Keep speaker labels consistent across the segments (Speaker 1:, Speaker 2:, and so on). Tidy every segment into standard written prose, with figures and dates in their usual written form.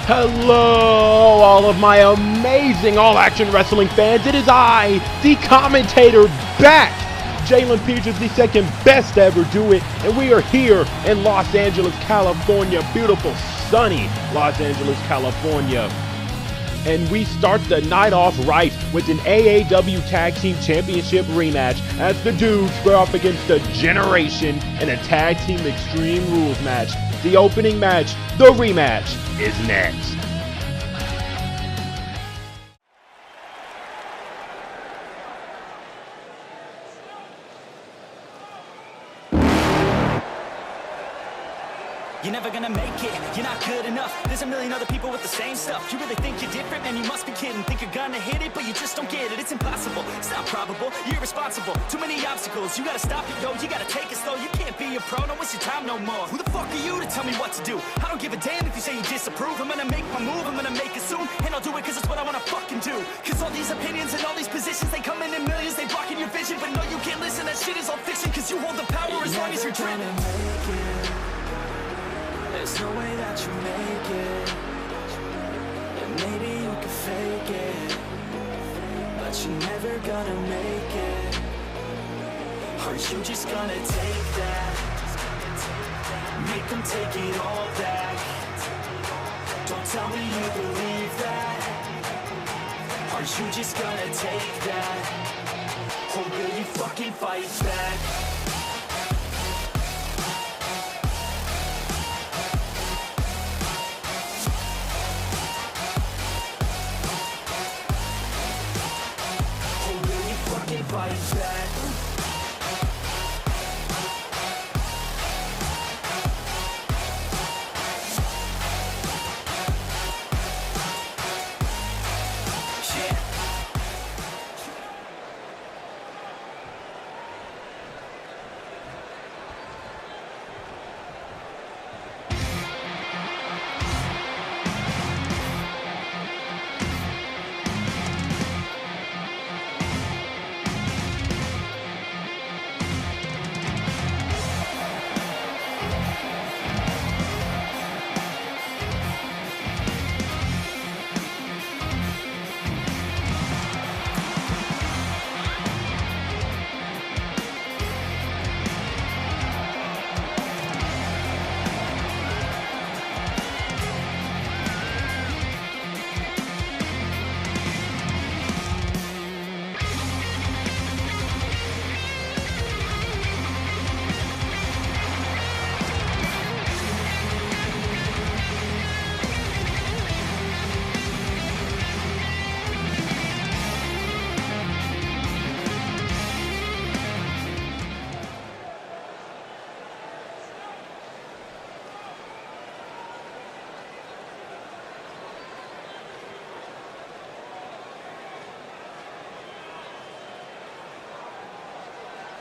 Speaker 1: Hello, all of my amazing all-action wrestling fans. It is I, the commentator, back. Jalen Peach is the second best to ever do it, and we are here in Los Angeles, California. Beautiful, sunny Los Angeles, California. And we start the night off right with an AAW Tag Team Championship rematch as the dudes square off against the Generation in a Tag Team Extreme Rules match. The opening match, the rematch, is next.
Speaker 2: You're never gonna make it, you're not good enough. There's a million other people with the same stuff. You really think you're different? Man, you must be kidding. Think you're gonna hit it, but you just don't get it. It's impossible, it's not probable, you're irresponsible. Too many obstacles, you gotta stop it, yo. You gotta take it slow, you can't be a pro. Don't waste your time no more. Who the fuck are you to tell me what to do? I don't give a damn if you say you disapprove. I'm gonna make my move, I'm gonna make it soon. And I'll do it cause it's what I wanna fucking do. Cause all these opinions and all these positions, they come in millions, they blocking your vision. But no, you can't listen, that shit is all fiction. Cause you hold the power as long as you're dreaming. There's no way that you make it. And maybe you can fake it, but you're never gonna make it. Are you just gonna take that? Make them take it all back. Don't tell me you believe that. Are you just gonna take that? Or will you fucking fight back? Fight back.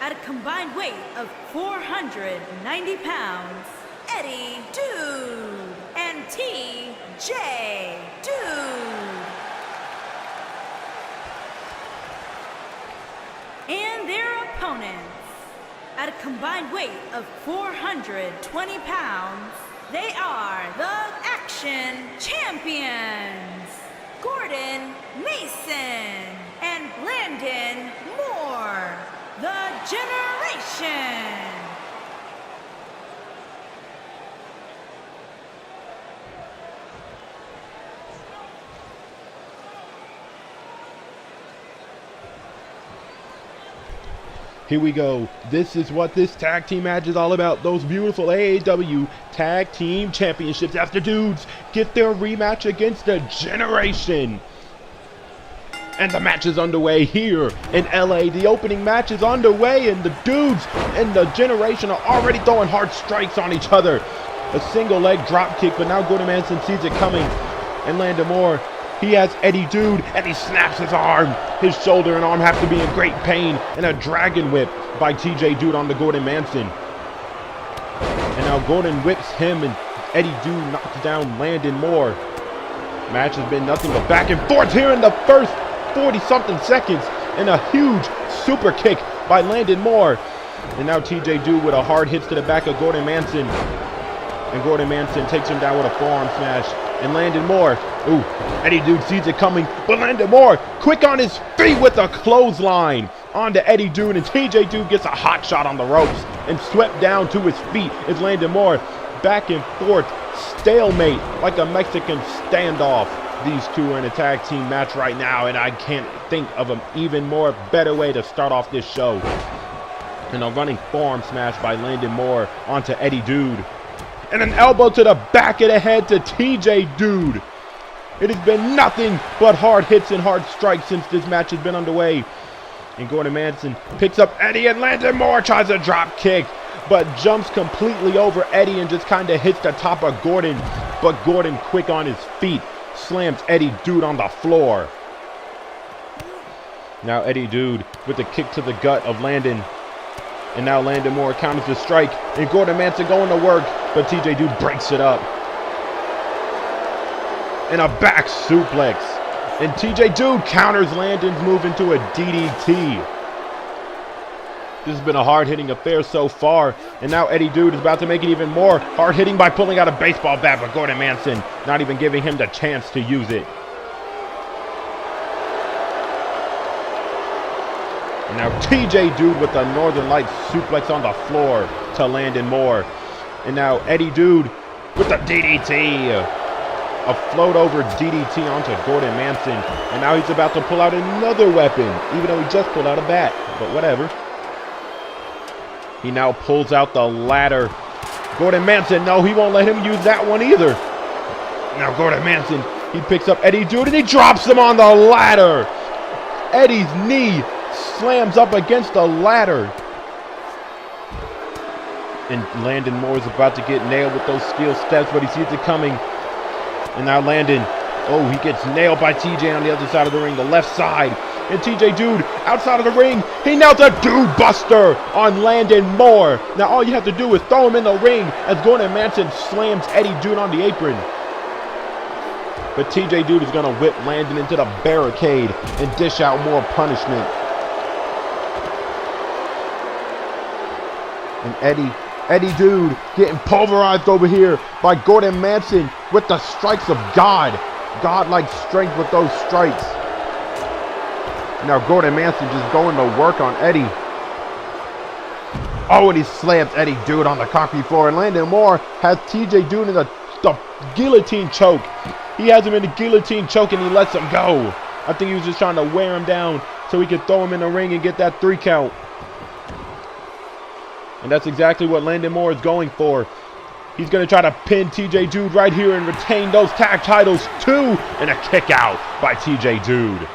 Speaker 3: At a combined weight of 490 pounds, Eddie Dude and TJ Dude. And their opponents, at a combined weight of 420 pounds, they are the Action Champions, Gordon Mason and Landon Moore. The Generation.
Speaker 1: Here we go. This is what this tag team match is all about. Those beautiful AAW Tag Team Championships after dudes get their rematch against the Generation. And the match is underway here in LA. The opening match is underway, and the dudes and the Generation are already throwing hard strikes on each other. A single leg drop kick, but now Gordon Manson sees it coming. And Landon Moore, he has Eddie Dude, and he snaps his arm. His shoulder and arm have to be in great pain. And a dragon whip by TJ Dude onto Gordon Manson. And now Gordon whips him, and Eddie Dude knocks down Landon Moore. Match has been nothing but back and forth here in the first 40-something seconds, and a huge super kick by Landon Moore. And now TJ with a hard hits to the back of Gordon Manson. And Gordon Manson takes him down with a forearm smash. And Landon Moore, ooh, Eddie Dude sees it coming, but Landon Moore, quick on his feet with a clothesline onto Eddie Dude, and TJ Dude gets a hot shot on the ropes and swept down to his feet as Landon Moore back and forth, stalemate like a Mexican standoff. These two are in a tag team match right now, and I can't think of an even more better way to start off this show. And a running forearm smash by Landon Moore onto Eddie Dude. And an elbow to the back of the head to TJ Dude. It has been nothing but hard hits and hard strikes since this match has been underway. And Gordon Manson picks up Eddie, and Landon Moore tries a drop kick, but jumps completely over Eddie and just kind of hits the top of Gordon. But Gordon, quick on his feet, slams Eddie Dude on the floor. Now Eddie Dude with a kick to the gut of Landon. And now Landon Moore counters the strike, and Gordon Manson going to work, but TJ Dude breaks it up. And a back suplex. And TJ Dude counters Landon's move into a DDT. This has been a hard-hitting affair so far, and now Eddie Dude is about to make it even more hard-hitting by pulling out a baseball bat, but Gordon Manson not even giving him the chance to use it. And now TJ Dude with the Northern Lights suplex on the floor to Landon Moore. And now Eddie Dude with the DDT. A float over DDT onto Gordon Manson. And now he's about to pull out another weapon, even though he just pulled out a bat, but whatever. He now pulls out the ladder. Gordon Manson, no, he won't let him use that one either. Now Gordon Manson, he picks up Eddie Dude and he drops him on the ladder. Eddie's knee slams up against the ladder. And Landon Moore is about to get nailed with those steel steps, but he sees it coming. And now Landon, oh, he gets nailed by TJ on the other side of the ring, the left side. And TJ Dude, outside of the ring, he nails a Dude Buster on Landon Moore. Now all you have to do is throw him in the ring as Gordon Manson slams Eddie Dude on the apron. But TJ Dude is going to whip Landon into the barricade and dish out more punishment. And Eddie Dude getting pulverized over here by Gordon Manson with the strikes of God. God-like strength with those strikes. Now Gordon Manson just going to work on Eddie. Oh, and he slams Eddie Dude on the concrete floor. And Landon Moore has TJ Dude in the guillotine choke. He has him in the guillotine choke and he lets him go. I think he was just trying to wear him down so he could throw him in the ring and get that 3 count. And that's exactly what Landon Moore is going for. He's going to try to pin TJ Dude right here and retain those tag titles too. And a kick out by TJ Dude.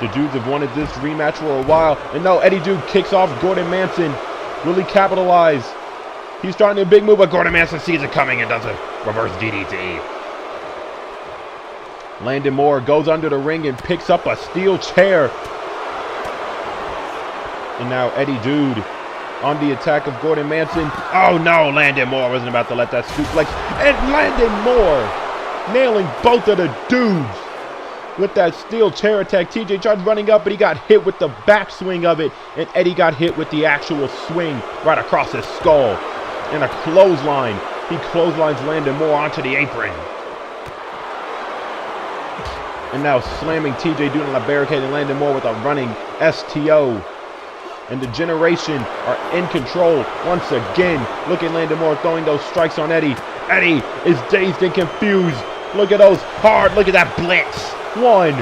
Speaker 1: The Dudes have wanted this rematch for a while. And no, Eddie Dude kicks off Gordon Manson. Will he capitalize? He's starting a big move, but Gordon Manson sees it coming and does a reverse DDT. Landon Moore goes under the ring and picks up a steel chair. And now Eddie Dude on the attack of Gordon Manson. Oh no, Landon Moore wasn't about to let that suplex. And Landon Moore nailing both of the Dudes with that steel chair attack. TJ tried running up, but he got hit with the backswing of it. And Eddie got hit with the actual swing right across his skull. And a clothesline. He clotheslines Landon Moore onto the apron. And now slamming TJ Dude on the barricade and Landon Moore with a running STO. And the Generation are in control once again. Look at Landon Moore throwing those strikes on Eddie. Eddie is dazed and confused. Look at those hard, look at that blitz. 1,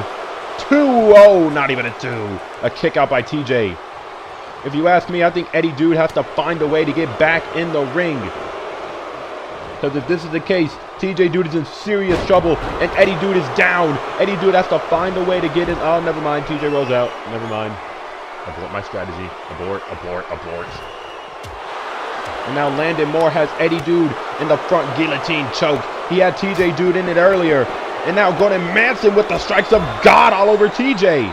Speaker 1: 2, oh, not even a 2. A kick out by TJ. If you ask me, I think Eddie Dude has to find a way to get back in the ring. Because if this is the case, TJ Dude is in serious trouble and Eddie Dude is down. Eddie Dude has to find a way to get in. Oh, never mind. TJ rolls out. Never mind. Abort my strategy. Abort, abort, abort. And now Landon Moore has Eddie Dude in the front guillotine choke. He had TJ Dude in it earlier. And now Gordon Manson with the strikes of God all over TJ.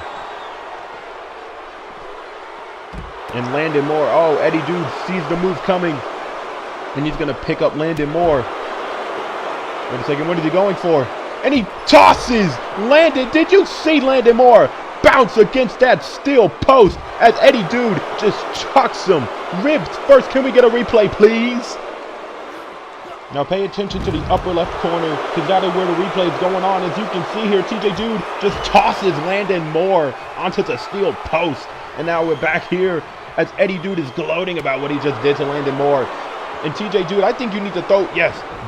Speaker 1: And Landon Moore, oh, Eddie Dude sees the move coming. And he's going to pick up Landon Moore. Wait a second, what is he going for? And he tosses Landon. Did you see Landon Moore bounce against that steel post as Eddie Dude just chucks him? Ribs first. Can we get a replay, please? Now pay attention to the upper left corner, because that is where the replay is going on. As you can see here, TJ Dude just tosses Landon Moore onto the steel post. And now we're back here as Eddie Dude is gloating about what he just did to Landon Moore. And TJ Dude, I think you need to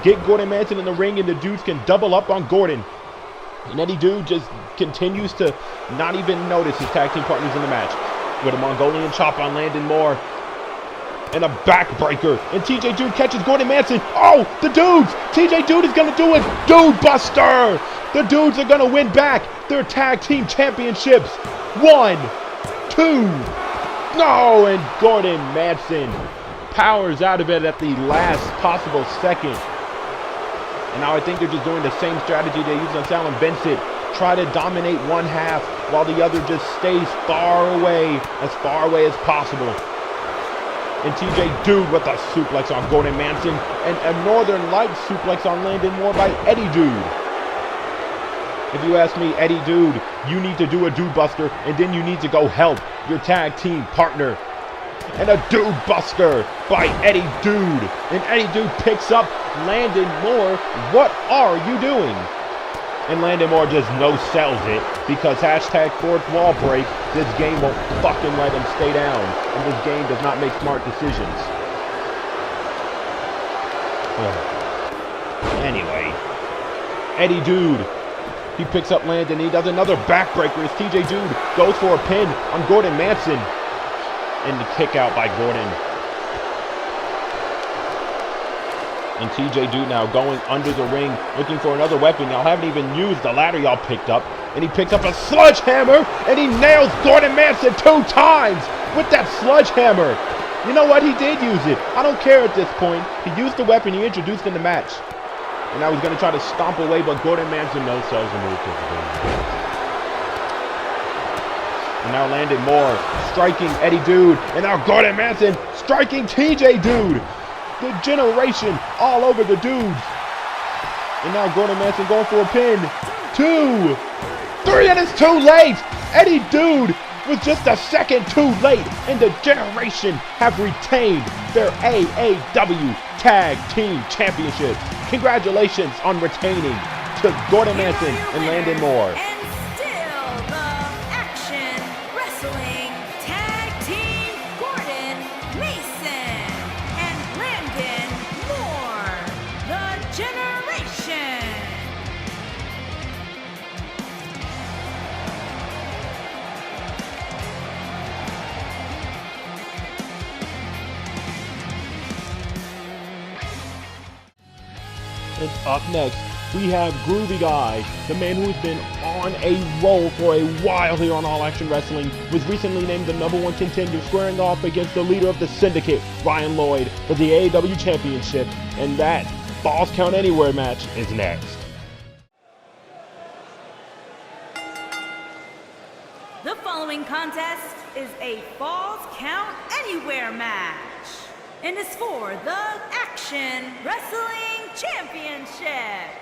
Speaker 1: get Gordon Manson in the ring, and the dudes can double up on Gordon. And Eddie Dude just continues to not even notice his tag team partners in the match. With a Mongolian chop on Landon Moore. And a backbreaker. And TJ Dude catches Gordon Manson. Oh, the dudes! TJ Dude is going to do it. Dude Buster! The dudes are going to win back their tag team championships. 1, 2. No! And Gordon Manson powers out of it at the last possible second. And now I think they're just doing the same strategy they used on Sal and Vincent. Try to dominate one half while the other just stays far away as possible. And TJ Dude with a suplex on Gordon Manson, and a Northern Lights suplex on Landon Moore by Eddie Dude. If you ask me, Eddie Dude, you need to do a Dude Buster, and then you need to go help your tag team partner. And a Dude Buster by Eddie Dude. And Eddie Dude picks up Landon Moore. What are you doing? And Landon Moore just no-sells it, because hashtag fourth wall break, this game won't fucking let him stay down. And this game does not make smart decisions. Anyway, Eddie Dude, he picks up Landon. He does another backbreaker as TJ Dude goes for a pin on Gordon Manson. And the kick out by Gordon. And TJ Dude now going under the ring, looking for another weapon. Y'all haven't even used the ladder y'all picked up. And he picks up a sledgehammer, and he nails Gordon Manson 2 times with that sledgehammer. You know what? He did use it. I don't care at this point. He used the weapon he introduced in the match. And now he's going to try to stomp away, but Gordon Manson no-sells the move. And now Landon Moore striking Eddie Dude. And now Gordon Manson striking TJ Dude. The generation all over the dudes. And now Gordon Manson going for a pin. 2, 3, and it's too late. Eddie Dude was just a second too late. And the generation have retained their AAW Tag Team Championships. Congratulations on retaining to Gordon Manson and Landon Moore.
Speaker 3: And still the Action Wrestling Tag Team Gordon Mason and Landon Moore, the Generation.
Speaker 1: And up next, we have Groovy Guy, the man who has been on a roll for a while here on All Action Wrestling, was recently named the #1 contender, squaring off against the leader of the Syndicate, Ryan Lloyd, for the AAW Championship. And that Falls Count Anywhere match is next.
Speaker 3: The following contest is a Falls Count Anywhere match and is for the Action Wrestling Championship.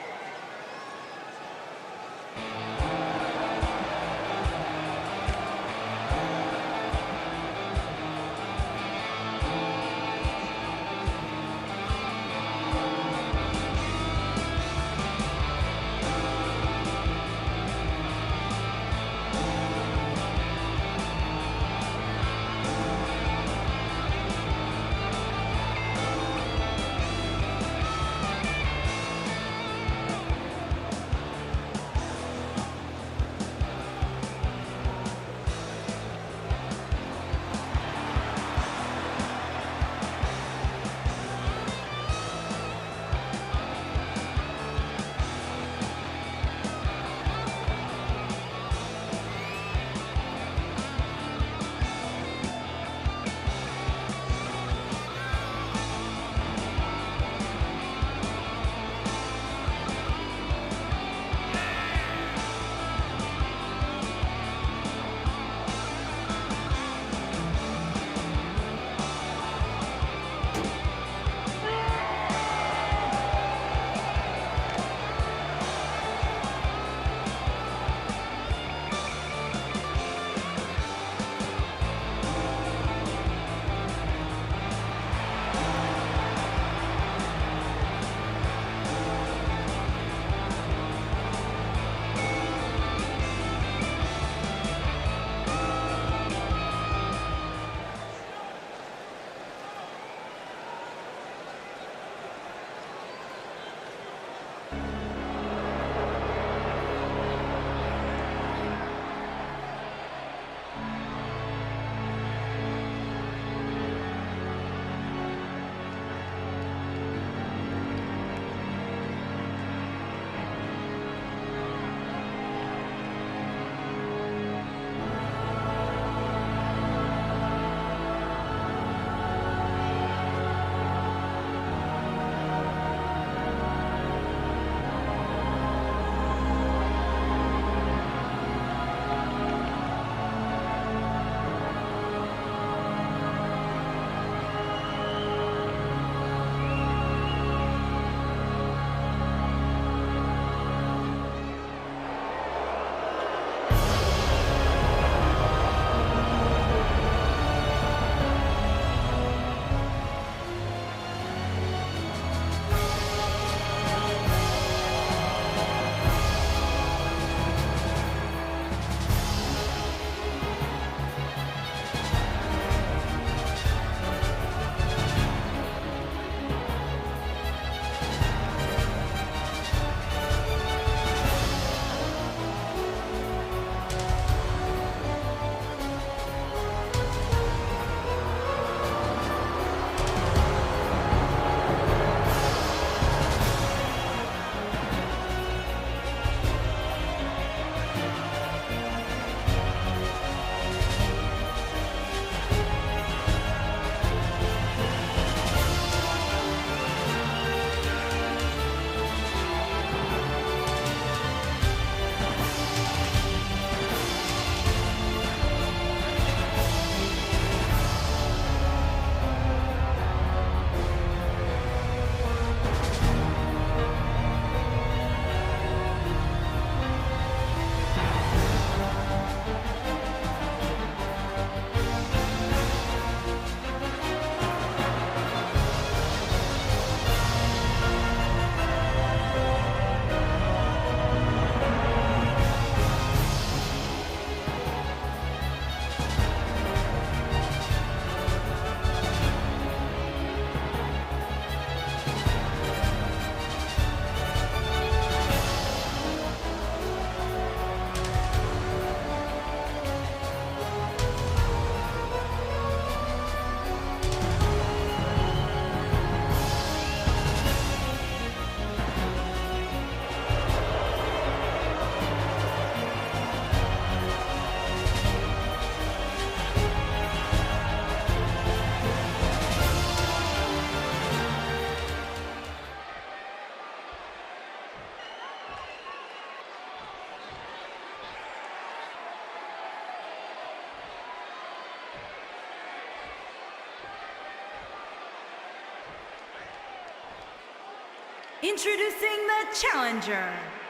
Speaker 3: Introducing the challenger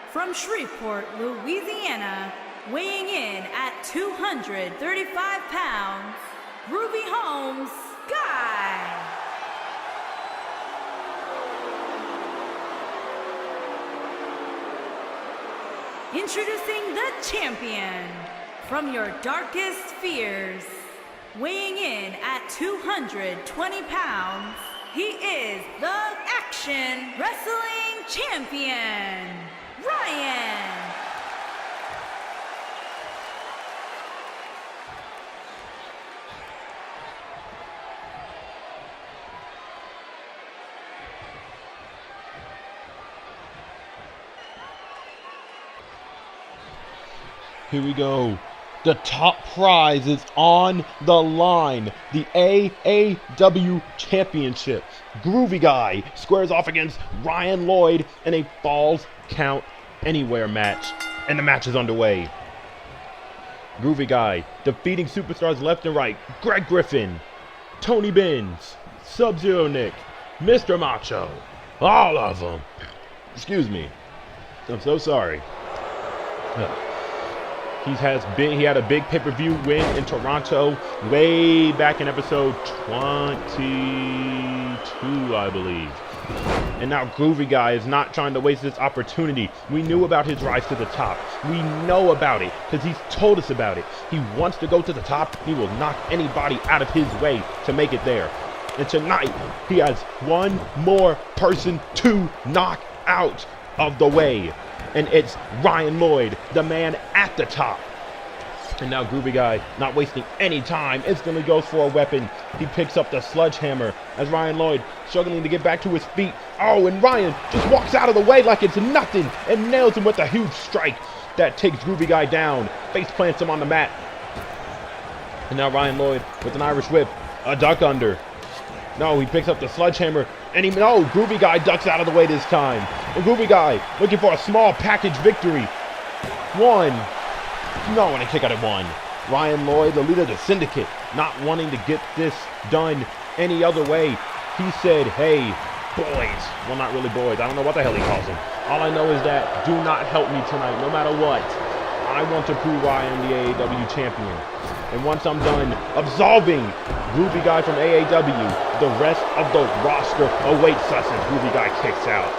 Speaker 3: from Shreveport, Louisiana, weighing in at 235 pounds, Groovy Holmes Guy. Introducing the champion from your darkest fears, weighing in at 220 pounds, he is the Action Wrestling Champion, Ryan.
Speaker 1: Here we go. The top prize is on the line. The AAW Championship. Groovy Guy squares off against Ryan Lloyd in a Falls Count Anywhere match. And the match is underway. Groovy Guy defeating superstars left and right. Greg Griffin, Tony Benz, Sub-Zero Nick, Mr. Macho. All of them. Excuse me. I'm so sorry. He had a big pay-per-view win in Toronto way back in episode 22, I believe. And now Groovy Guy is not trying to waste this opportunity. We knew about his rise to the top. We know about it because he's told us about it. He wants to go to the top. He will knock anybody out of his way to make it there. And tonight, he has one more person to knock out of the way. And it's Ryan Lloyd, the man at the top. And now Groovy Guy, not wasting any time, instantly goes for a weapon. He picks up the sledgehammer as Ryan Lloyd struggling to get back to his feet. Oh, and Ryan just walks out of the way like it's nothing and nails him with a huge strike that takes Groovy Guy down, face plants him on the mat. And now Ryan Lloyd with an Irish whip, a duck under. No, he picks up the sledgehammer, and Groovy Guy ducks out of the way this time. And Groovy Guy looking for a small package victory. One. No, and a kick out at one. Ryan Lloyd, the leader of the Syndicate, not wanting to get this done any other way. He said, hey, boys. Well, not really boys. I don't know what the hell he calls them. All I know is that do not help me tonight, no matter what. I want to prove I am the AAW champion. And once I'm done absolving Groovy Guy from AAW, the rest of the roster awaits us as Groovy Guy kicks out.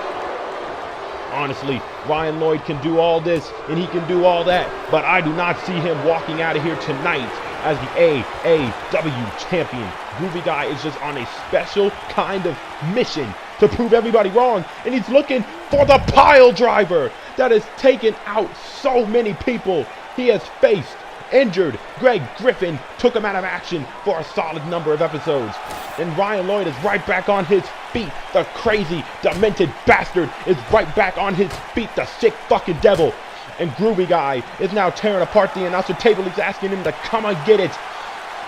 Speaker 1: Honestly, Ryan Lloyd can do all this and he can do all that, but I do not see him walking out of here tonight as the AAW champion. Groovy Guy is just on a special kind of mission to prove everybody wrong, and he's looking for the pile driver that has taken out so many people. He has faced injured Greg Griffin, took him out of action for a solid number of episodes. And Ryan Lloyd is right back on his feet. The crazy, demented bastard is right back on his feet. The sick fucking devil. And Groovy Guy is now tearing apart the announcer table. He's asking him to come and get it.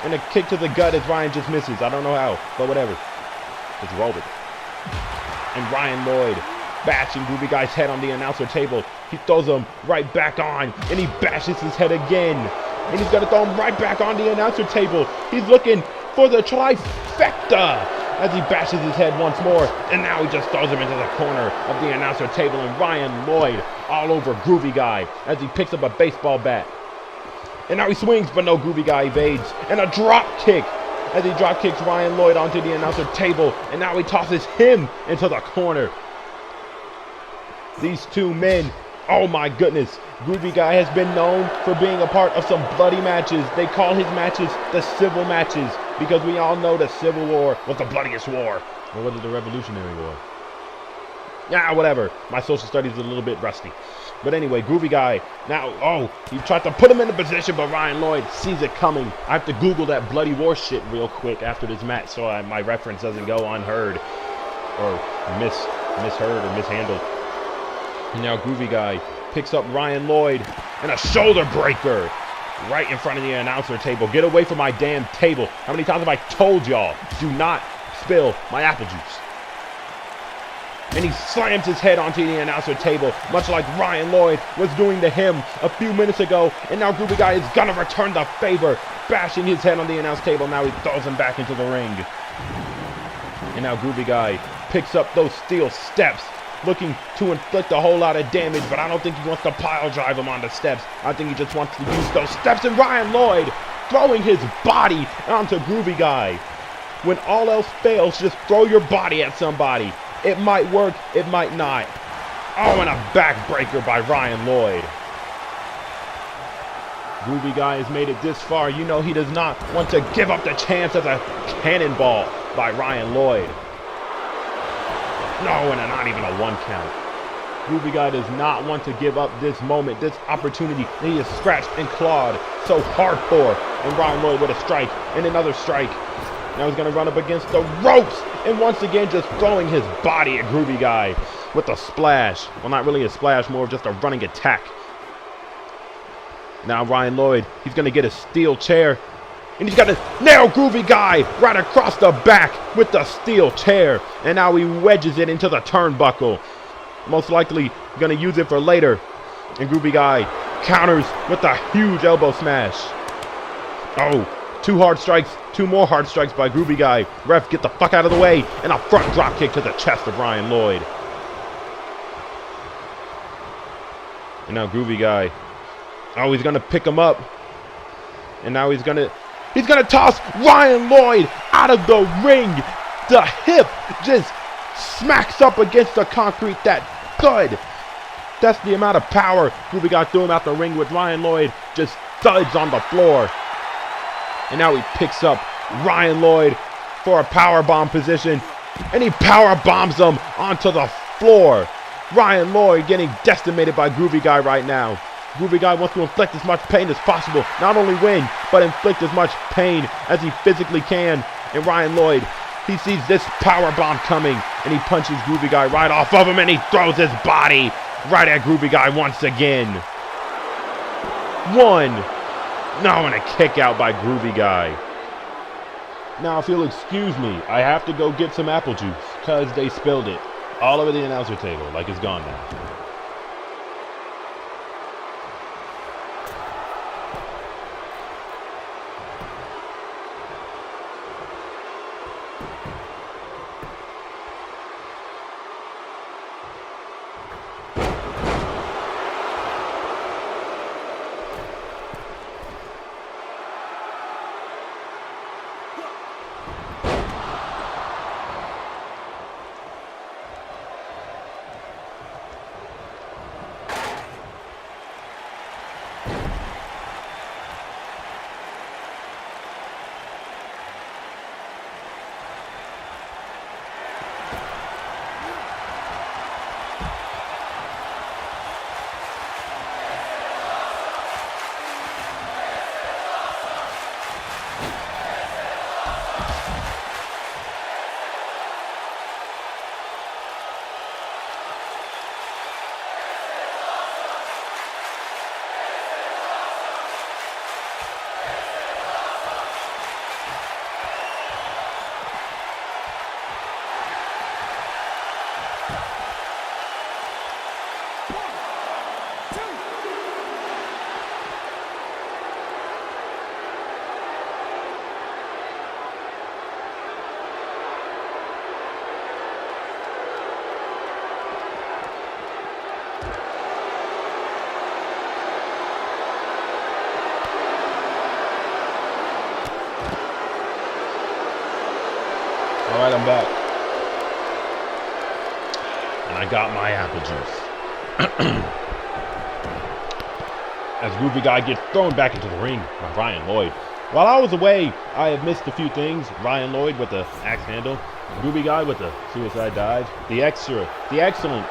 Speaker 1: And a kick to the gut as Ryan just misses. I don't know how, but whatever. Just roll it. And Ryan Lloyd bashing Groovy Guy's head on the announcer table. He throws him right back on, and he bashes his head again. And he's going to throw him right back on the announcer table. He's looking for the trifecta as he bashes his head once more. And now he just throws him into the corner of the announcer table. And Ryan Lloyd all over Groovy Guy as he picks up a baseball bat. And now he swings, but no, Groovy Guy evades. And a drop kick as he drop kicks Ryan Lloyd onto the announcer table. And now he tosses him into the corner. These two men, oh my goodness. Groovy Guy has been known for being a part of some bloody matches. They call his matches the Civil matches because we all know the Civil War was the bloodiest war. Or was it the Revolutionary War? Yeah, whatever. My social studies is a little bit rusty. But anyway, Groovy Guy, now, he tried to put him in a position, but Ryan Lloyd sees it coming. I have to Google that bloody war shit real quick after this match so my reference doesn't go unheard or misheard or mishandled. And now Groovy Guy picks up Ryan Lloyd and a shoulder breaker right in front of the announcer table. Get away from my damn table. How many times have I told y'all, do not spill my apple juice? And he slams his head onto the announcer table, much like Ryan Lloyd was doing to him a few minutes ago. And now Groovy Guy is gonna return the favor, bashing his head on the announce table. Now he throws him back into the ring. And now Groovy Guy picks up those steel steps looking to inflict a whole lot of damage, but I don't think he wants to pile drive him on the steps. I think he just wants to use those steps, and Ryan Lloyd throwing his body onto Groovy Guy. When all else fails, just throw your body at somebody. It might work, it might not. Oh, and a backbreaker by Ryan Lloyd. Groovy Guy has made it this far. You know he does not want to give up the chance as a cannonball by Ryan Lloyd. No, and not even a 1 count. Groovy Guy does not want to give up this moment, this opportunity. He is scratched and clawed so hard for. And Ryan Lloyd with a strike and another strike. Now he's going to run up against the ropes. And once again, just throwing his body at Groovy Guy with a splash. Well, not really a splash, more of just a running attack. Now Ryan Lloyd, he's going to get a steel chair. And he's got to nail Groovy Guy right across the back with the steel chair. And now he wedges it into the turnbuckle. Most likely going to use it for later. And Groovy Guy counters with a huge elbow smash. Oh, 2 hard strikes, 2 more hard strikes by Groovy Guy. Ref, get the fuck out of the way. And a front drop kick to the chest of Ryan Lloyd. And now Groovy Guy. Oh, he's going to pick him up. And now he's going to toss Ryan Lloyd out of the ring. The hip just smacks up against the concrete. That thud. That's the amount of power Groovy Guy threw him out the ring with. Ryan Lloyd just thuds on the floor. And now he picks up Ryan Lloyd for a powerbomb position. And he power bombs him onto the floor. Ryan Lloyd getting decimated by Groovy Guy right now. Groovy Guy wants to inflict as much pain as possible. Not only win, but inflict as much pain as he physically can. And Ryan Lloyd, he sees this power bomb coming. And he punches Groovy Guy right off of him. And he throws his body right at Groovy Guy once again. 1. No, and a kick out by Groovy Guy. Now, if you'll excuse me, I have to go get some apple juice. Because they spilled it all over the announcer table. Like it's gone now. All right, I'm back. And I got my apple juice. As Groovy Guy gets thrown back into the ring by Ryan Lloyd. While I was away, I have missed a few things. Ryan Lloyd with the axe handle. Groovy Guy with the suicide dive. The excellent,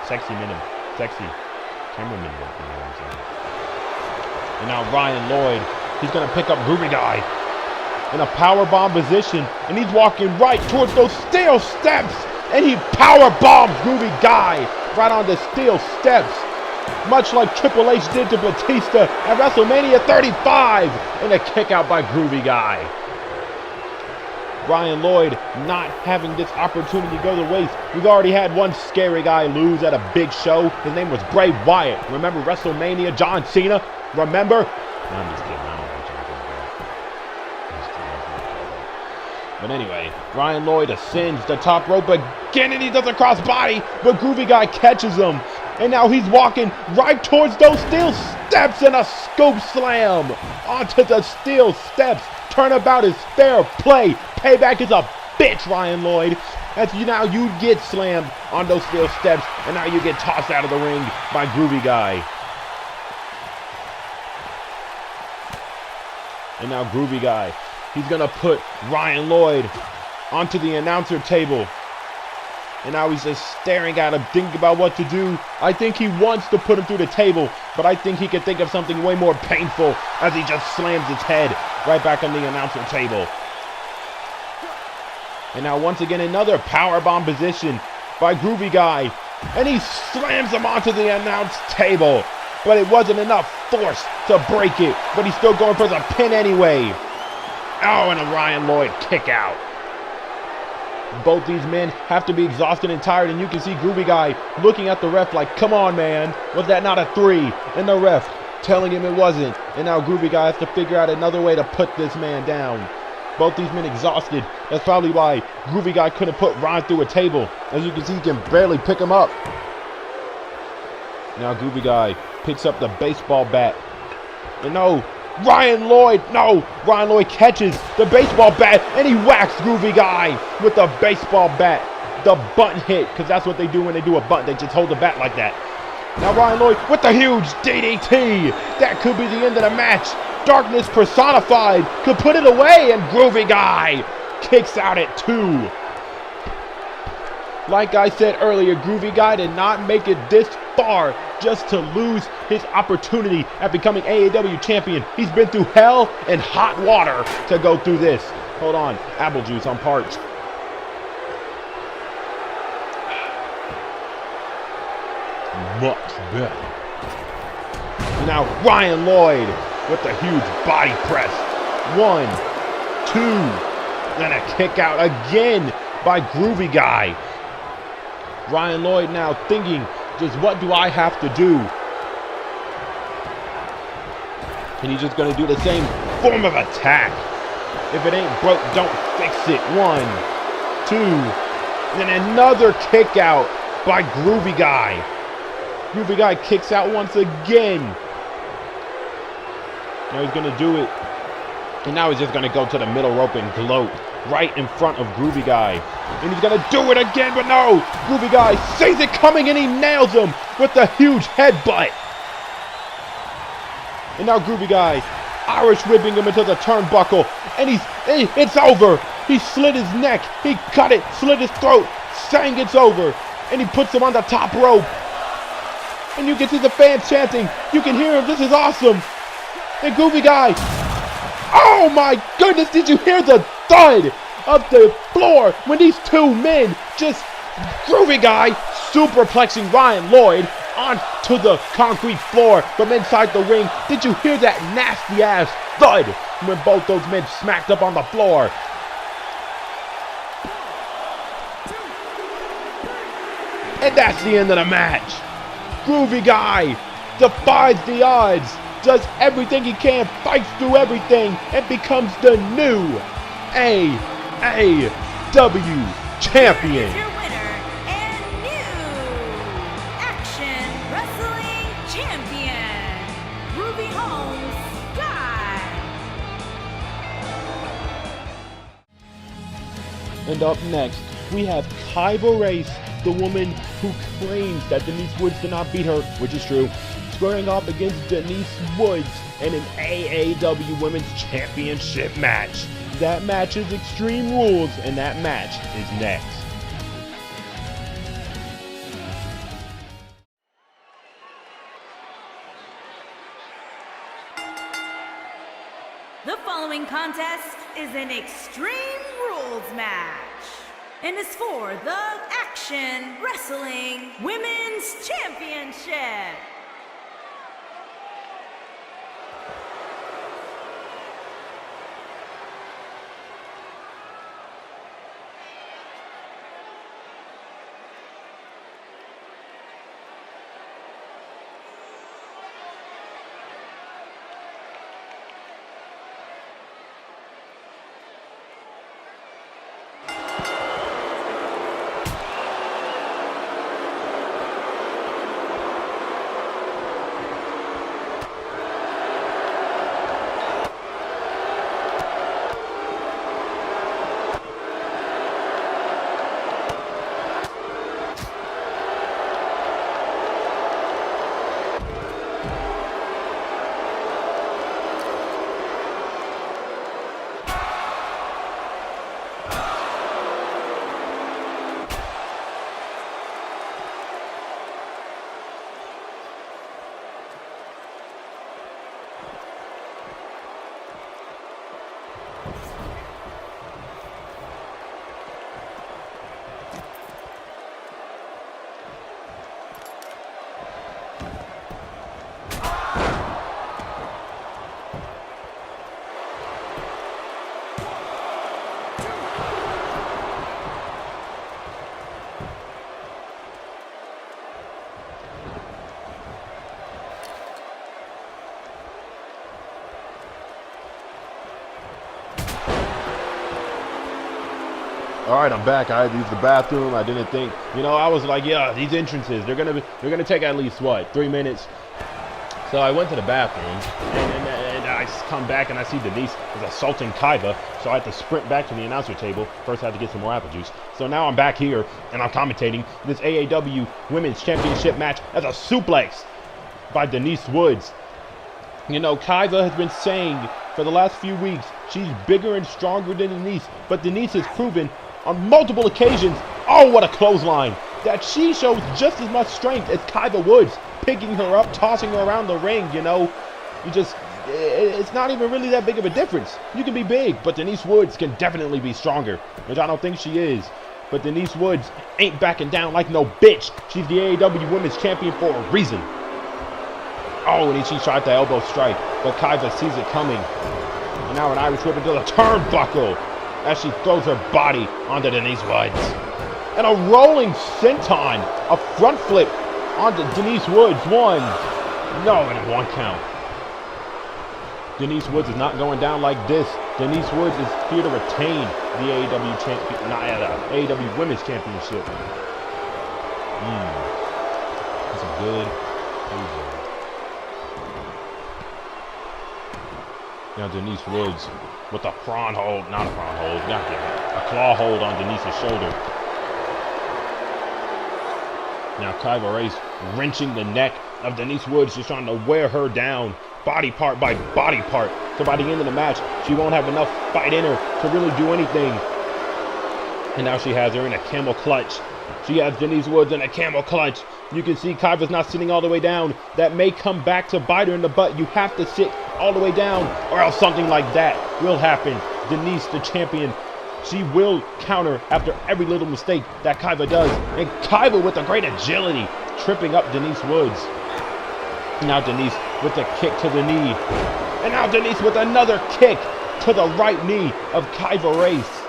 Speaker 1: sexy cameraman work, you know what I'm saying? And now Ryan Lloyd, he's going to pick up Groovy Guy in a powerbomb position, and he's walking right towards those steel steps, and he power bombs Groovy Guy right on the steel steps, much like Triple H did to Batista at WrestleMania 35, and a kick out by Groovy Guy. Ryan Lloyd not having this opportunity go to waste. We've already had one scary guy lose at a big show. His name was Bray Wyatt. Remember WrestleMania, John Cena? Remember? No, I'm just kidding. I don't know what you're talking about. But anyway, Ryan Lloyd ascends the top rope again, and he does a crossbody, but Groovy Guy catches him. And now he's walking right towards those steel steps, and a scoop slam onto the steel steps. Turnabout is fair play. Payback is a bitch, Ryan Lloyd. As now you get slammed on those steel steps, and now you get tossed out of the ring by Groovy Guy. And now Groovy Guy, he's gonna put Ryan Lloyd onto the announcer table. And now he's just staring at him, thinking about what to do. I think he wants to put him through the table, but I think he can think of something way more painful as he just slams his head right back on the announcer table. And now once again, another powerbomb position by Groovy Guy. And he slams him onto the announce table. But it wasn't enough force to break it. But he's still going for the pin anyway. Oh, and a Ryan Lloyd kick out. Both these men have to be exhausted and tired. And you can see Groovy Guy looking at the ref like, come on, man. Was that not a 3? And the ref telling him it wasn't. And now Groovy Guy has to figure out another way to put this man down. Both these men exhausted. That's probably why Groovy Guy couldn't put Ryan through a table. As you can see, he can barely pick him up. Now Groovy Guy picks up the baseball bat. And no, Ryan Lloyd catches the baseball bat and he whacks Groovy Guy with the baseball bat. The bunt hit, because that's what they do when they do a bunt. They just hold the bat like that. Now Ryan Lloyd with the huge DDT. That could be the end of the match. Darkness personified could put it away, and Groovy Guy kicks out at 2. Like I said earlier, Groovy Guy did not make it this far just to lose his opportunity at becoming AAW champion. He's been through hell and hot water to go through this. Hold on, apple juice, I'm parched. Much better. Now Ryan Lloyd with the huge body press. 1, 2, and a kick out again by Groovy Guy. Ryan Lloyd now thinking, just what do I have to do? And he's just going to do the same form of attack. If it ain't broke, don't fix it. 1, 2, and another kick out by Groovy Guy. Groovy Guy kicks out once again. Now he's going to do it. And now he's just going to go to the middle rope and gloat right in front of Groovy Guy. And he's going to do it again, but no! Groovy Guy sees it coming and he nails him with the huge headbutt. And now Groovy Guy Irish whipping him into the turnbuckle. And it's over. He slit his neck. He cut it, slit his throat, saying it's over. And he puts him on the top rope. And you can see the fans chanting. You can hear him. This is awesome. And Groovy Guy. Oh my goodness, did you hear the thud of the floor when these two men just Groovy Guy superplexing Ryan Lloyd onto the concrete floor from inside the ring. Did you hear that nasty ass thud when both those men smacked up on the floor? And that's the end of the match. Groovy Guy defies the odds, does everything he can, fights through everything, and becomes the new AAW champion.
Speaker 3: Here's your winner and new Action Wrestling champion, Ruby Holmes Sky.
Speaker 1: And up next, we have Kyber Race, the woman who claims that Denise Woods did not beat her, which is true, squaring off against Denise Woods in an AAW Women's Championship match. That match is Extreme Rules, and that match is next.
Speaker 3: The following contest is an Extreme Rules match and is for the Action Wrestling Women's Championship.
Speaker 1: All right, I'm back. I had to use the bathroom. I didn't think, I was like, yeah, these entrances, they're gonna take at least what, 3 minutes. So I went to the bathroom, and I come back and I see Denise is assaulting Kaiba. So I had to sprint back to the announcer table. First, I had to get some more apple juice. So now I'm back here and I'm commentating this AAW Women's Championship match as a suplex by Denise Woods. Kaiba has been saying for the last few weeks she's bigger and stronger than Denise, but Denise has proven on multiple occasions, oh, what a clothesline, that she shows just as much strength as Kaiba Woods, picking her up, tossing her around the ring, it's not even really that big of a difference. You can be big, but Denise Woods can definitely be stronger, which I don't think she is. But Denise Woods ain't backing down like no bitch. She's the AAW Women's Champion for a reason. Oh, and then she tried the elbow strike, but Kaiba sees it coming. And now an Irish whip into the turnbuckle as she throws her body onto Denise Woods. And a rolling senton, a front flip onto Denise Woods. One. No, and a 1 count. Denise Woods is not going down like this. Denise Woods is here to retain the AAW Women's Championship. That's a good over. Now Denise Woods with a prawn hold, not a prawn hold, a claw hold on Denise's shoulder. Now Kaiba Race wrenching the neck of Denise Woods, just trying to wear her down body part by body part. So by the end of the match, she won't have enough fight in her to really do anything. And now she has her in a camel clutch. She has Denise Woods in a camel clutch. You can see Kaiba's not sitting all the way down. That may come back to bite her in the butt. You have to sit all the way down, or else something like that will happen. Denise, the champion, she will counter after every little mistake that Kaiba does. And Kaiba with a great agility, tripping up Denise Woods. Now Denise with a kick to the knee. And now Denise with another kick to the right knee of Kaiba Race.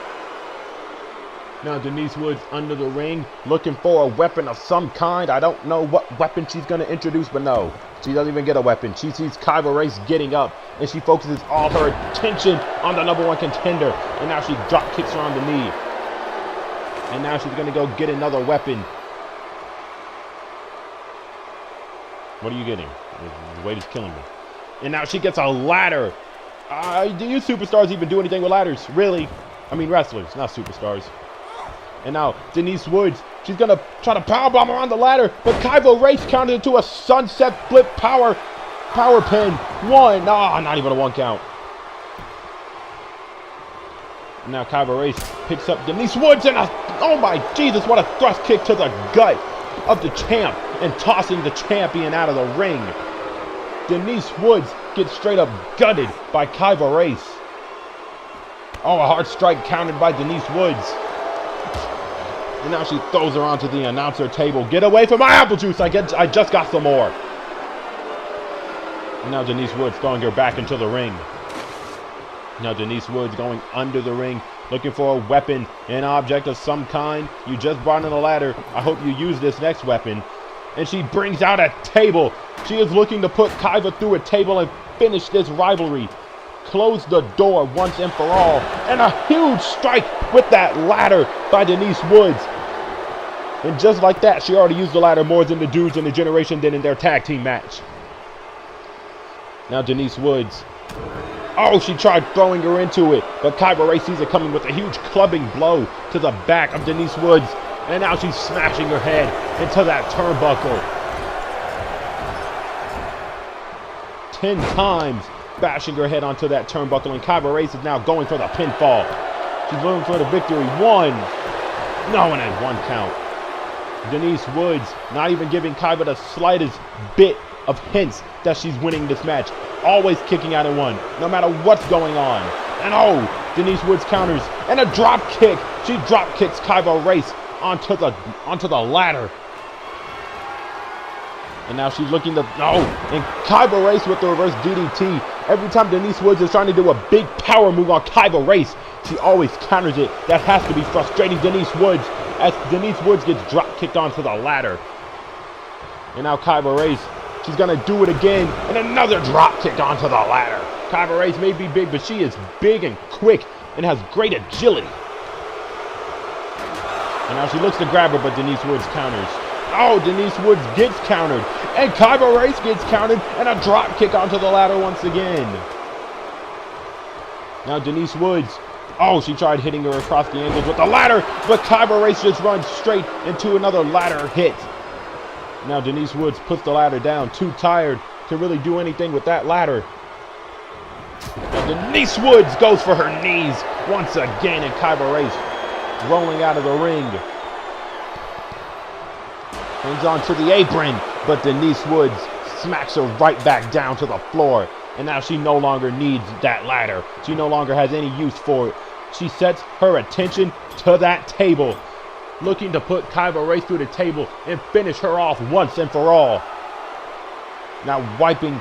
Speaker 1: Now Denise Woods under the ring, looking for a weapon of some kind. I don't know what weapon she's going to introduce, but no, she doesn't even get a weapon. She sees Kaiba Race getting up, and she focuses all her attention on the #1 contender. And now she drop kicks her on the knee. And now she's going to go get another weapon. What are you getting? The weight is killing me. And now she gets a ladder. Do you superstars even do anything with ladders? Really? I mean wrestlers, not superstars. And now Denise Woods, she's going to try to powerbomb around the ladder, but Kaiba Race counted into a sunset flip power pin. One. Not even a 1 count. And now Kaiba Race picks up Denise Woods and oh my Jesus, what a thrust kick to the gut of the champ and tossing the champion out of the ring. Denise Woods gets straight up gutted by Kaiba Race. Oh, a hard strike countered by Denise Woods. And now she throws her onto the announcer table. Get away from my apple juice. I just got some more. And now Denise Woods throwing her back into the ring. Now Denise Woods going under the ring, looking for a weapon, an object of some kind. You just brought in a ladder. I hope you use this next weapon. And she brings out a table. She is looking to put Kaiba through a table and finish this rivalry. Close the door once and for all. And a huge strike with that ladder by Denise Woods. And just like that, she already used the ladder more than the dudes in the Generation did in their tag team match. Now Denise Woods. Oh, she tried throwing her into it, but Kaiba Race sees it coming with a huge clubbing blow to the back of Denise Woods. And now she's smashing her head into that turnbuckle. 10 times bashing her head onto that turnbuckle, and Kaiba Race is now going for the pinfall. She's looking for the victory. 1. No, and at 1 count. Denise Woods not even giving Kaiba the slightest bit of hints that she's winning this match. Always kicking out at 1, no matter what's going on. And oh, Denise Woods counters, and a drop kick. She drop kicks Kaiba Race onto the ladder. And now she's looking to, and Kaiba Race with the reverse DDT Every time Denise Woods is trying to do a big power move on Kyber Race, she always counters it. That has to be frustrating Denise Woods as Denise Woods gets drop kicked onto the ladder. And now Kyber Race, she's going to do it again, and another drop kick onto the ladder. Kyber Race may be big, but she is big and quick and has great agility. And now she looks to grab her, but Denise Woods counters. Oh, Denise Woods gets countered, and Kyber Race gets countered, and a drop kick onto the ladder once again. Now Denise Woods, oh, she tried hitting her across the ankles with the ladder, but Kyber Race just runs straight into another ladder hit. Now Denise Woods puts the ladder down, too tired to really do anything with that ladder. Now Denise Woods goes for her knees once again, and Kyber Race rolling out of the ring. Hangs on to the apron, but Denise Woods smacks her right back down to the floor. And now she no longer needs that ladder. She no longer has any use for it. She sets her attention to that table, looking to put Kyber Race through the table and finish her off once and for all. Now wiping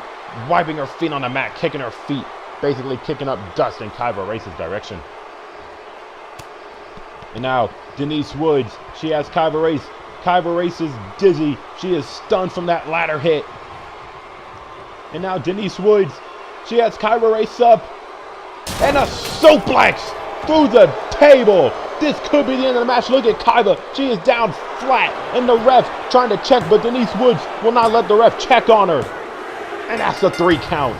Speaker 1: her feet on the mat, kicking her feet, basically kicking up dust in Kyber Race's direction. And now Denise Woods, she has Kyber Race. Kyber Race is dizzy. She is stunned from that ladder hit. And now Denise Woods, she has Kyber Race up. And a suplex through the table. This could be the end of the match. Look at Kyber. She is down flat. And the ref trying to check, but Denise Woods will not let the ref check on her. And that's a 3 count.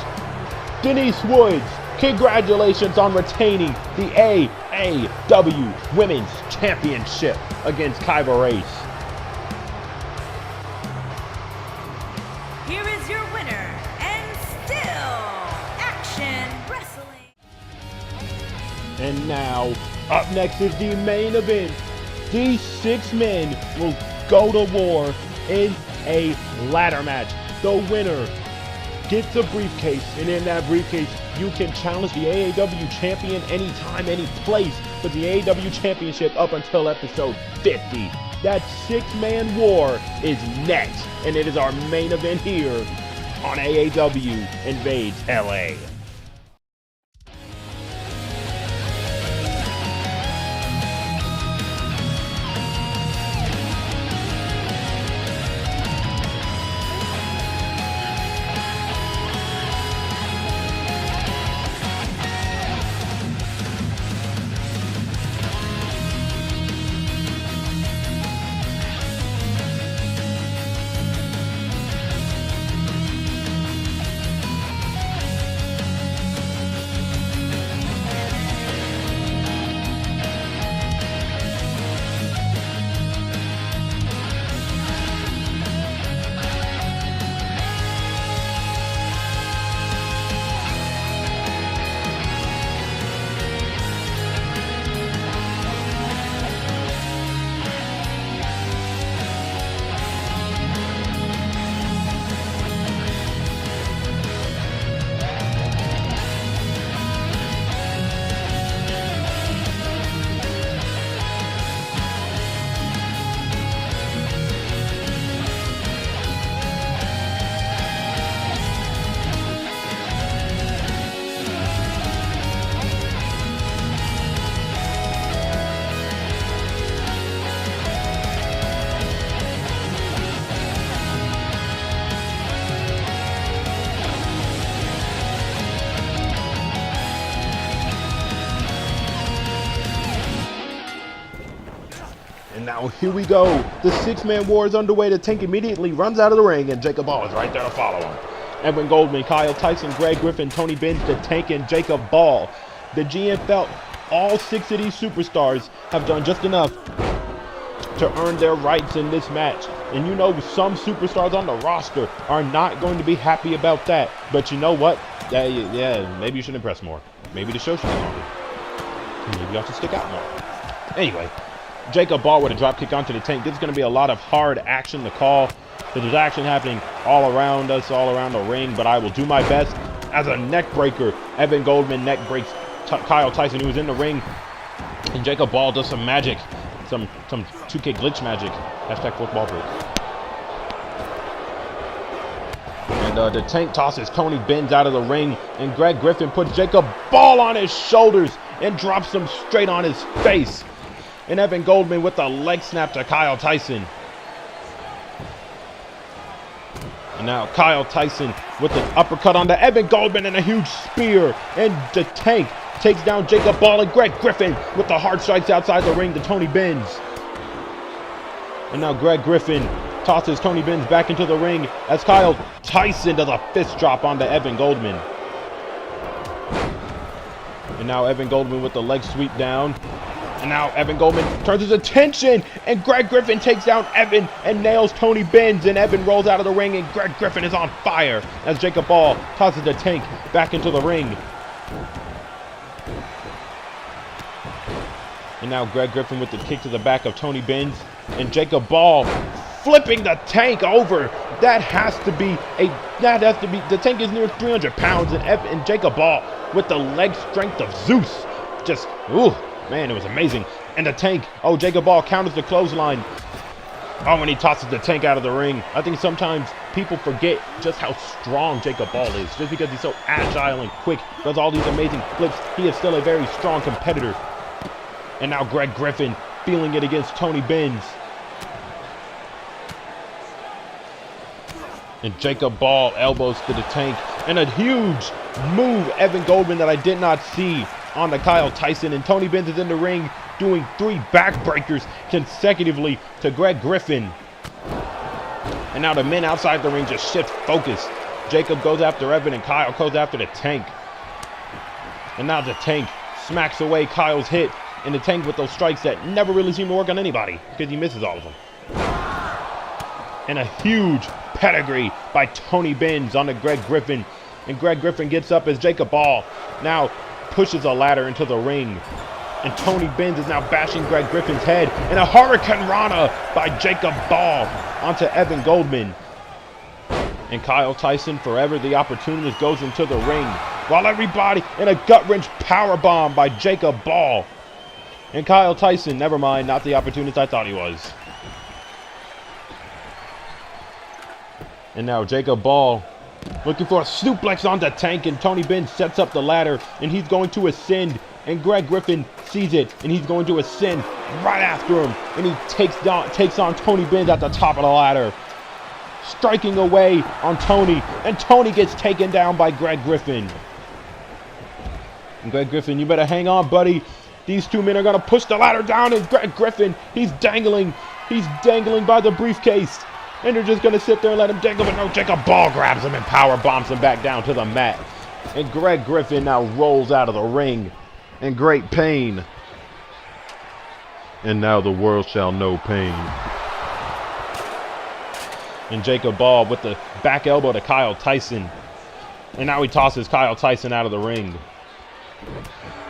Speaker 1: Denise Woods, congratulations on retaining the AAW Women's Championship against Kyber Race.
Speaker 3: Here is your winner, and still Action Wrestling.
Speaker 1: And now, up next is the main event. These 6 men will go to war in a ladder match. The winner gets a briefcase, and in that briefcase, you can challenge the AAW champion anytime, any place for the AAW championship up until episode 50. That 6-man war is next, and it is our main event here on AAW Invades LA. Now here we go. The 6-man war is underway. The Tank immediately runs out of the ring, and Jacob Ball is right there to follow him. Edwin Goldman, Kyle Tyson, Greg Griffin, Tony Benz, the Tank, and Jacob Ball. The GM felt all 6 of these superstars have done just enough to earn their rights in this match. And you know, some superstars on the roster are not going to be happy about that. But you know what? Yeah, maybe you should impress more. Maybe the show should be longer. Maybe y'all should stick out more. Anyway, Jacob Ball with a drop kick onto the Tank. This is going to be a lot of hard action to call. So there's action happening all around us, all around the ring. But I will do my best as a neck breaker. Evan Goldman neck breaks Kyle Tyson, who was in the ring. And Jacob Ball does some magic. Some 2K glitch magic. Hashtag fourth ball break. And And the Tank tosses Tony Benz out of the ring, and Greg Griffin puts Jacob Ball on his shoulders and drops him straight on his face. And Evan Goldman with the leg snap to Kyle Tyson. And now Kyle Tyson with the uppercut onto Evan Goldman and a huge spear. And the Tank takes down Jacob Ball, and Greg Griffin with the hard strikes outside the ring to Tony Benz. And now Greg Griffin tosses Tony Benz back into the ring as Kyle Tyson does a fist drop onto Evan Goldman. And now Evan Goldman with the leg sweep down. And now Evan Goldman turns his attention, and Greg Griffin takes down Evan and nails Tony Benz, and Evan rolls out of the ring, and Greg Griffin is on fire as Jacob Ball tosses the Tank back into the ring. And now Greg Griffin with the kick to the back of Tony Benz, and Jacob Ball flipping the Tank over. The Tank is near 300 pounds, and Jacob Ball with the leg strength of Zeus. Just, ooh, man, it was amazing. And the Tank, Jacob Ball counters the clothesline. And he tosses the Tank out of the ring. I think sometimes people forget just how strong Jacob Ball is. Just because he's so agile and quick, does all these amazing flips, he is still a very strong competitor. And now Greg Griffin feeling it against Tony Benz. And Jacob Ball elbows to the Tank. And a huge move, Evan Goldman, that I did not see on the Kyle Tyson. And Tony Benz is in the ring doing 3 backbreakers consecutively to Greg Griffin. And now the men outside the ring just shift focus. Jacob goes after Evan, and Kyle goes after the Tank. And now the Tank smacks away Kyle's hit. And the Tank with those strikes that never really seem to work on anybody because he misses all of them. And a huge pedigree by Tony Benz onto Greg Griffin. And Greg Griffin gets up as Jacob Ball now pushes a ladder into the ring. And Tony Benz is now bashing Greg Griffin's head. And a Hurricane Rana by Jacob Ball onto Evan Goldman. And Kyle Tyson, forever the opportunist, goes into the ring. While everybody in a gut-wrench powerbomb by Jacob Ball. And Kyle Tyson, never mind, not the opportunist I thought he was. And now Jacob Ball looking for a suplex on the Tank, and Tony Benz sets up the ladder, and he's going to ascend. And Greg Griffin sees it, and he's going to ascend right after him. And he takes on Tony Benz at the top of the ladder, striking away on Tony. And Tony gets taken down by Greg Griffin. And Greg Griffin, you better hang on, buddy. These 2 men are going to push the ladder down, and Greg Griffin, he's dangling by the briefcase. And they're just going to sit there and let him dangle, but no, Jacob Ball grabs him and power bombs him back down to the mat. And Greg Griffin now rolls out of the ring in great pain. And now the world shall know pain. And Jacob Ball with the back elbow to Kyle Tyson. And now he tosses Kyle Tyson out of the ring.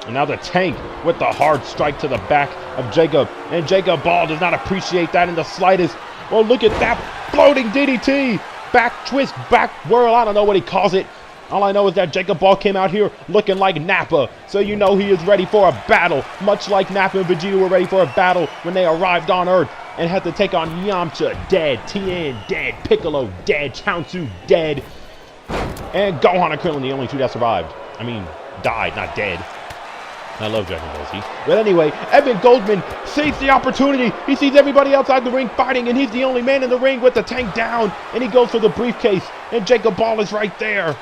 Speaker 1: And now the Tank with the hard strike to the back of Jacob. And Jacob Ball does not appreciate that in the slightest. Well, look at that floating DDT. Back twist, back whirl. I don't know what he calls it. All I know is that Jacob Ball came out here looking like Nappa. So you know he is ready for a battle. Much like Nappa and Vegeta were ready for a battle when they arrived on Earth and had to take on Yamcha, dead. Tien, dead. Piccolo, dead. Chaozu, dead. And Gohan and Krillin, the only 2 that survived. I mean, died, not dead. I love Dragon Ball Z. But anyway, Evan Goldman sees the opportunity. He sees everybody outside the ring fighting, and he's the only man in the ring with the Tank down. And he goes for the briefcase, and Jacob Ball is right there.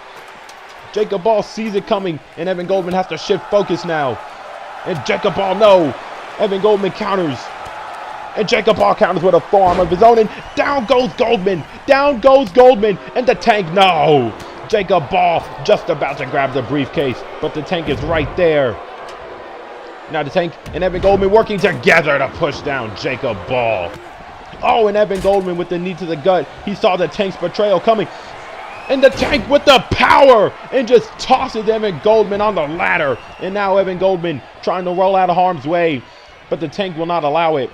Speaker 1: Jacob Ball sees it coming, and Evan Goldman has to shift focus now. And Jacob Ball, no. Evan Goldman counters. And Jacob Ball counters with a forearm of his own, and down goes Goldman. Down goes Goldman, and the Tank, no. Jacob Ball just about to grab the briefcase, but the Tank is right there. Now the Tank and Evan Goldman working together to push down Jacob Ball. Oh, and Evan Goldman with the knee to the gut. He saw the Tank's betrayal coming. And the Tank with the power and just tosses Evan Goldman on the ladder. And now Evan Goldman trying to roll out of harm's way, but the Tank will not allow it.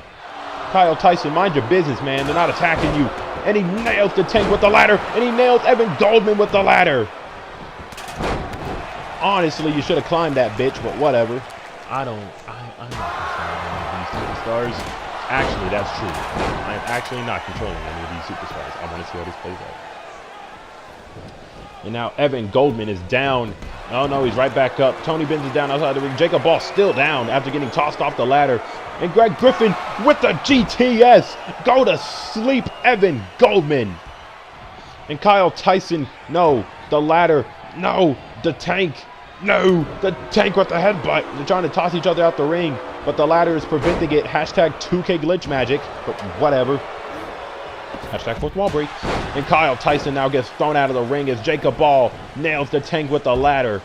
Speaker 1: Kyle Tyson, mind your business, man. They're not attacking you. And he nails the Tank with the ladder, and he nails Evan Goldman with the ladder. Honestly, you should have climbed that bitch, but whatever. I'm not controlling any of these superstars. Actually, that's true. I'm actually not controlling any of these superstars. I want to see how this plays out. And now Evan Goldman is down. Oh no, he's right back up. Tony Benz is down outside the ring. Jacob Ball still down after getting tossed off the ladder. And Greg Griffin with the GTS. Go to sleep, Evan Goldman. And Kyle Tyson, no. The ladder, no. The tank, no. The tank with the headbutt. They're trying to toss each other out the ring, but the ladder is preventing it. Hashtag 2K glitch magic, but whatever. Hashtag fourth wall break. And Kyle Tyson now gets thrown out of the ring as Jacob Ball nails the tank with the ladder.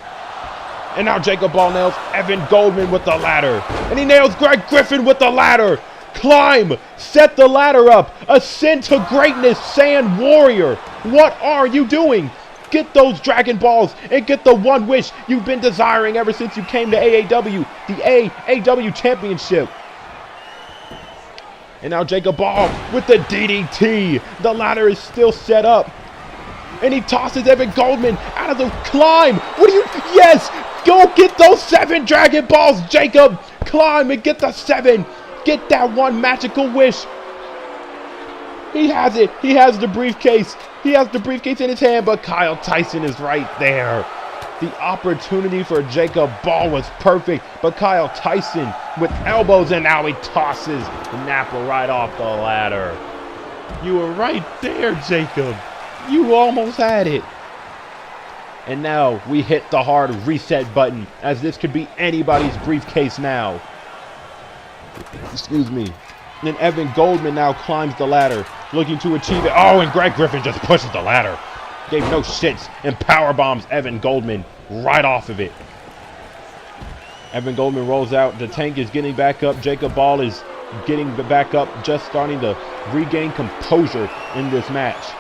Speaker 1: And now Jacob Ball nails Evan Goldman with the ladder. And he nails Greg Griffin with the ladder. Climb, set the ladder up, ascend to greatness, Sand Warrior. What are you doing? Get those Dragon Balls and get the one wish you've been desiring ever since you came to AAW, the AAW Championship. And now Jacob Ball with the DDT. The ladder is still set up. And he tosses Evan Goldman out of the climb. What do you, yes, go get those 7 Dragon Balls, Jacob. Climb and get the 7. Get that one magical wish. He has it. He has the briefcase. He has the briefcase in his hand, but Kyle Tyson is right there. The opportunity for Jacob Ball was perfect, but Kyle Tyson with elbows, and now he tosses Nappa right off the ladder. You were right there, Jacob. You almost had it. And now we hit the hard reset button, as this could be anybody's briefcase now. Excuse me. And Evan Goldman now climbs the ladder, looking to achieve it. Oh, and Greg Griffin just pushes the ladder. Gave no shits and power bombs Evan Goldman right off of it. Evan Goldman rolls out. The tank is getting back up. Jacob Ball is getting back up, just starting to regain composure in this match.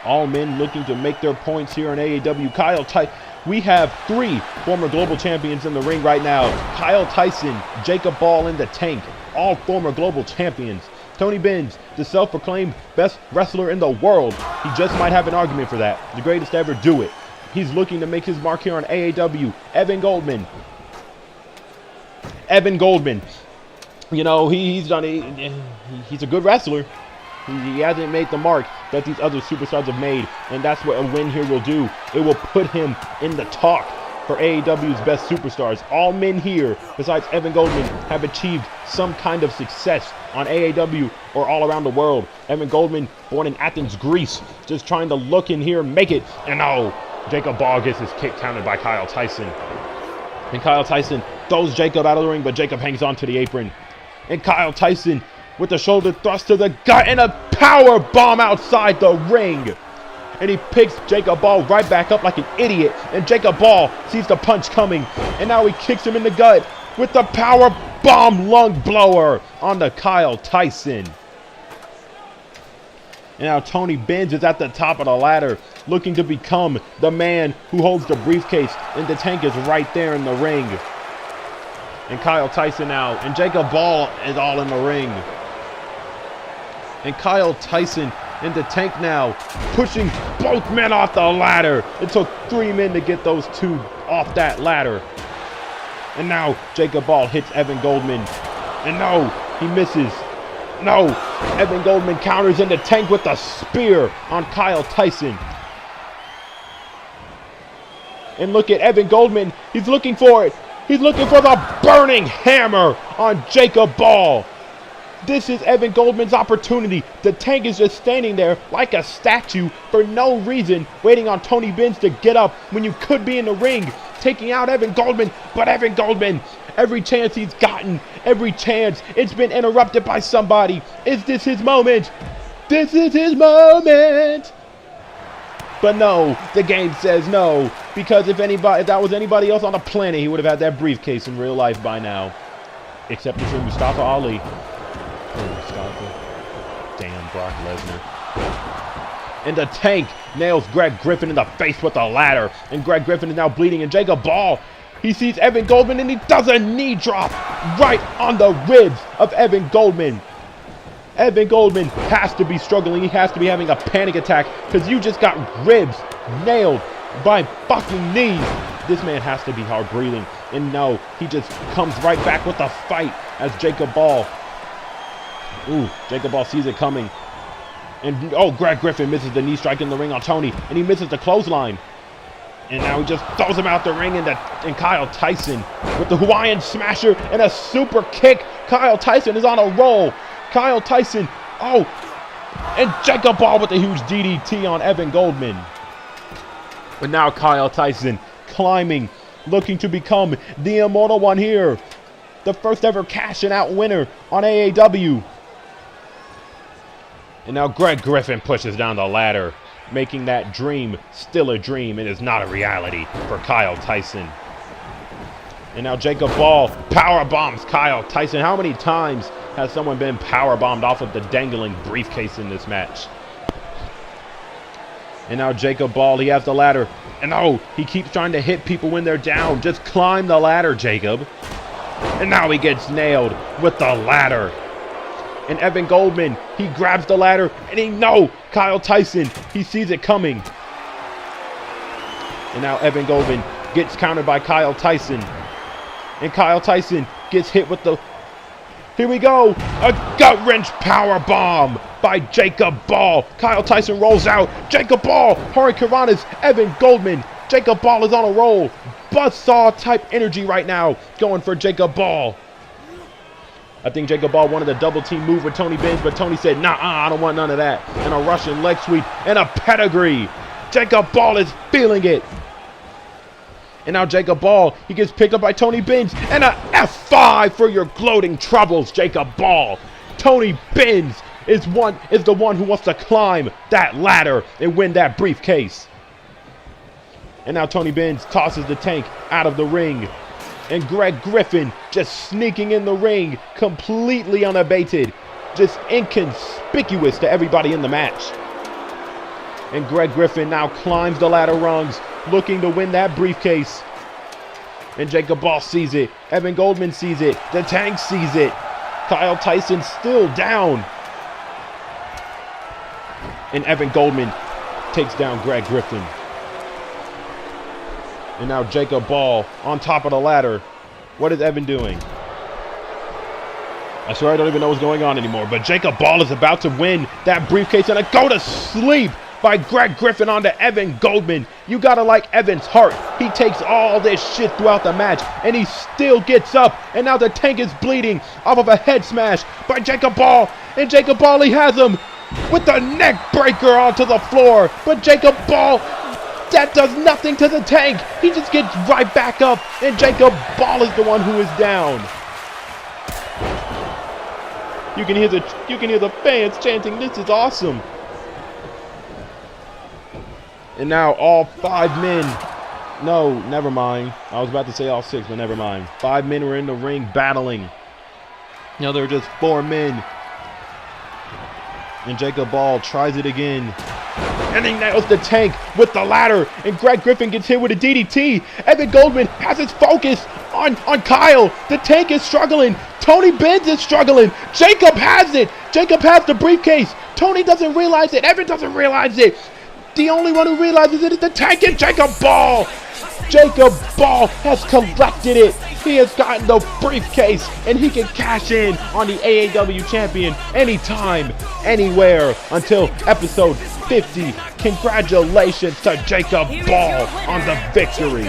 Speaker 1: All men looking to make their points here on AAW. We have 3 former global champions in the ring right now. Kyle Tyson, Jacob Ball, and the Tank, all former global champions. Tony Benz, the self-proclaimed best wrestler in the world. He just might have an argument for that. The greatest to ever do it. He's looking to make his mark here on AAW. Evan Goldman. Evan Goldman. You know, he's a good wrestler. He hasn't made the mark that these other superstars have made, and that's what a win here will do. It will put him in the talk for AAW's best superstars. All men here, besides Evan Goldman, have achieved some kind of success on AAW or all around the world. Evan Goldman, born in Athens, Greece, just trying to look in here and make it. And oh, Jacob Ball gets his kick countered by Kyle Tyson. And Kyle Tyson throws Jacob out of the ring, but Jacob hangs on to the apron. And Kyle Tyson with the shoulder thrust to the gut and a power bomb outside the ring. And he picks Jacob Ball right back up like an idiot. And Jacob Ball sees the punch coming. And now he kicks him in the gut with the power bomb lung blower on the Kyle Tyson. And now Tony Benz is at the top of the ladder, looking to become the man who holds the briefcase. And the Tank is right there in the ring. And Kyle Tyson now. And Jacob Ball is all in the ring. And Kyle Tyson and the Tank now pushing both men off the ladder. It took 3 men to get those 2 off that ladder. And now Jacob Ball hits Evan Goldman. And no, he misses. No, Evan Goldman counters in the Tank with a spear on Kyle Tyson. And look at Evan Goldman. He's looking for it. He's looking for the burning hammer on Jacob Ball. This is Evan Goldman's opportunity. The Tank is just standing there like a statue for no reason, waiting on Tony Benz to get up when you could be in the ring, taking out Evan Goldman. But Evan Goldman, every chance he's gotten, every chance, it's been interrupted by somebody. Is this his moment? This is his moment. But no, the game says no, because if that was anybody else on the planet, he would have had that briefcase in real life by now. Except for Mustafa Ali. Damn Brock Lesnar. And the Tank nails Greg Griffin in the face with the ladder. And Greg Griffin is now bleeding. And Jacob Ball, he sees Evan Goldman and he does a knee drop right on the ribs of Evan Goldman. Evan Goldman has to be struggling. He has to be having a panic attack because you just got ribs nailed by fucking knees. This man has to be hard breathing. And no, he just comes right back with the fight as Jacob Ball. Ooh, Jacob Ball sees it coming. And, oh, Greg Griffin misses the knee strike in the ring on Tony, and he misses the clothesline. And now he just throws him out the ring, and Kyle Tyson with the Hawaiian Smasher and a super kick. Kyle Tyson is on a roll. Kyle Tyson, oh, and Jacob Ball with the huge DDT on Evan Goldman. But now Kyle Tyson climbing, looking to become the Immortal One here. The first ever cash-in out winner on AAW. And now Greg Griffin pushes down the ladder, making that dream still a dream. It is not a reality for Kyle Tyson. And now Jacob Ball power bombs Kyle Tyson. How many times has someone been power bombed off of the dangling briefcase in this match? And now Jacob Ball, he has the ladder. And oh, he keeps trying to hit people when they're down. Just climb the ladder, Jacob. And now he gets nailed with the ladder. And Evan Goldman, he grabs the ladder, and Kyle Tyson, he sees it coming. And now Evan Goldman gets countered by Kyle Tyson. And Kyle Tyson gets hit with the, here we go, a gut-wrench power bomb by Jacob Ball. Kyle Tyson rolls out, Jacob Ball, Hurricanrana's Evan Goldman. Jacob Ball is on a roll. Buzzsaw type energy right now, going for Jacob Ball. I think Jacob Ball wanted a double team move with Tony Benz, but Tony said, nah, I don't want none of that. And a Russian leg sweep and a pedigree. Jacob Ball is feeling it. And now Jacob Ball, he gets picked up by Tony Benz and a F5 for your gloating troubles, Jacob Ball. Tony Benz is the one who wants to climb that ladder and win that briefcase. And now Tony Benz tosses the Tank out of the ring. And Greg Griffin just sneaking in the ring, completely unabated, just inconspicuous to everybody in the match. And Greg Griffin now climbs the ladder rungs, looking to win that briefcase. And Jacob Ball sees it. Evan Goldman sees it. The Tank sees it. Kyle Tyson still down. And Evan Goldman takes down Greg Griffin. And now Jacob Ball on top of the ladder. What is Evan doing? I swear I don't even know what's going on anymore. But Jacob Ball is about to win that briefcase, and a go to sleep by Greg Griffin onto Evan Goldman. You gotta like Evan's heart. He takes all this shit throughout the match, and he still gets up. And now the Tank is bleeding off of a head smash by Jacob Ball. And Jacob Ball, he has him with the neck breaker onto the floor. But Jacob Ball, that does nothing to the Tank. He just gets right back up, and Jacob Ball is the one who is down. You can hear the fans chanting, "This is awesome." And now all 5 men. No, never mind. I was about to say all 6, but never mind. 5 men were in the ring battling. Now there are just 4 men. And Jacob Ball tries it again. And he nails the Tank with the ladder. And Greg Griffin gets hit with a DDT. Evan Goldman has his focus on Kyle. The Tank is struggling. Tony Benz is struggling. Jacob has it. Jacob has the briefcase. Tony doesn't realize it. Evan doesn't realize it. The only one who realizes it is the Tank and Jacob Ball. Jacob Ball has collected it. He has gotten the briefcase, and he can cash in on the AAW champion anytime, anywhere, until episode 50. Congratulations to Jacob Ball on the victory.